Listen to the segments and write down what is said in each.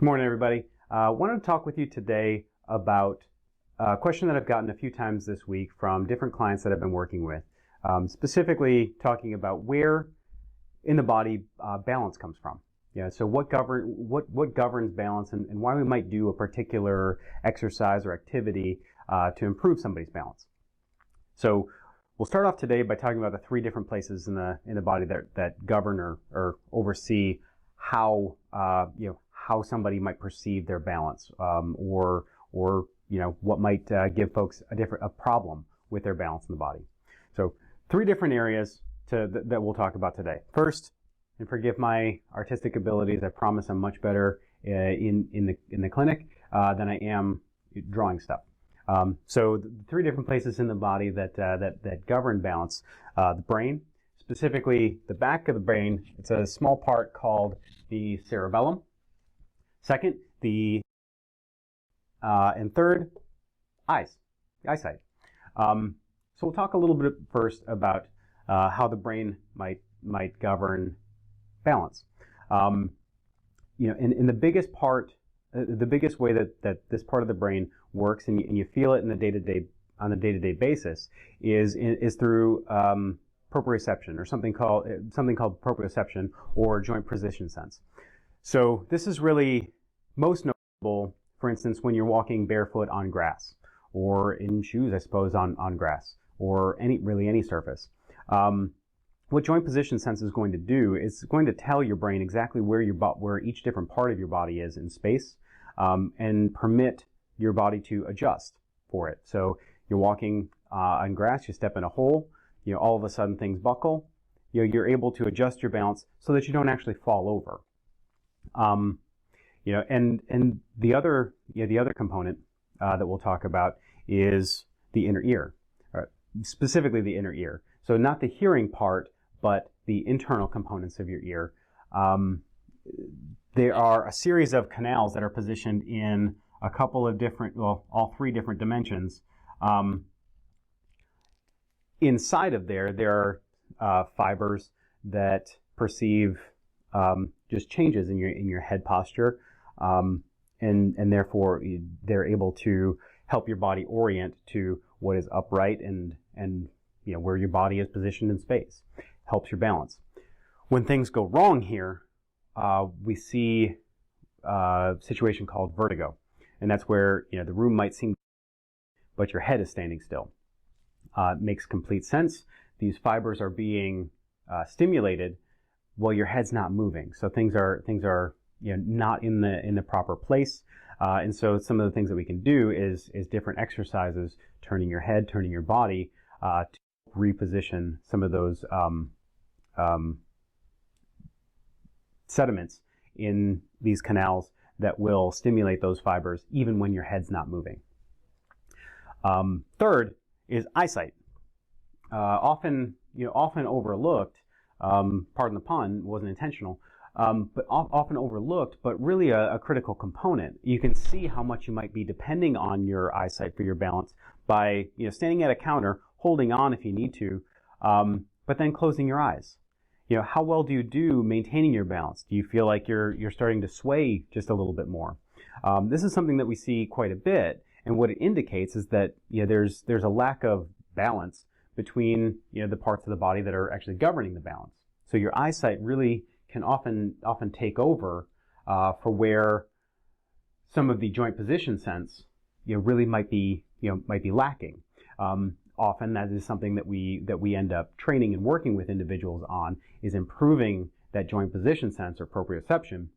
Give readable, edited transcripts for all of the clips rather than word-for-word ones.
Morning, everybody. I wanted to talk with you today about a question that I've gotten a few times this week from different clients that I've been working with, specifically talking about where in the body balance comes from. Yeah, so what governs balance and why we might do a particular exercise or activity to improve somebody's balance. So we'll start off today by talking about the three different places in the body that govern or oversee how how somebody might perceive their balance, or what might give folks a problem with their balance in the body. So three different areas that we'll talk about today. First, and forgive my artistic abilities, I promise I'm much better in the clinic than I am drawing stuff. So the three different places in the body that govern balance: the brain, specifically the back of the brain. It's a small part called the cerebellum. Second, and third, eyesight. So we'll talk a little bit first about how the brain might govern balance. In the biggest part, the biggest way that this part of the brain works, and you feel it in on a day-to-day basis, is through proprioception, or something called proprioception, or joint position sense. So this is really most notable, for instance, when you're walking barefoot on grass, or in shoes, I suppose, on grass, or any surface. What joint position sense is going to do is going to tell your brain exactly where each different part of your body is in space, and permit your body to adjust for it. So you're walking on grass, you step in a hole, all of a sudden things buckle. You're able to adjust your balance so that you don't actually fall over. And the other component that we'll talk about is the inner ear, specifically the inner ear. So not the hearing part, but the internal components of your ear. There are a series of canals that are positioned in a couple of all three different dimensions. Inside of there are fibers that perceive just changes in your head posture, and therefore they're able to help your body orient to what is upright and where your body is positioned in space. Helps your balance. When things go wrong here, we see a situation called vertigo, and that's where the room might seem, but your head is standing still. It makes complete sense. These fibers are being stimulated while your head's not moving, so things are not in the proper place. And so some of the things that we can do is different exercises, turning your head, turning your body, to reposition some of those sediments in these canals that will stimulate those fibers even when your head's not moving. Third is eyesight. Often overlooked. Pardon the pun, wasn't intentional. But often overlooked, but really a critical component. You can see how much you might be depending on your eyesight for your balance by standing at a counter, holding on if you need to, but then closing your eyes. How well do you do maintaining your balance? Do you feel like you're starting to sway just a little bit more? This is something that we see quite a bit, and what it indicates is that there's a lack of balance between the parts of the body that are actually governing the balance. So your eyesight really can often take over for where some of the joint position sense really might be lacking. Often that is something that we end up training and working with individuals on, is improving that joint position sense or proprioception,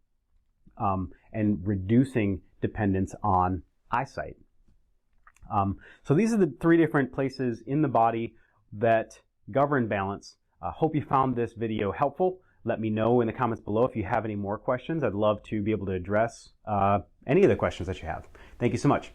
and reducing dependence on eyesight. So these are the three different places in the body that govern balance. Hope you found this video helpful. Let me know in the comments below if you have any more questions. I'd love to be able to address any of the questions that you have. Thank you so much.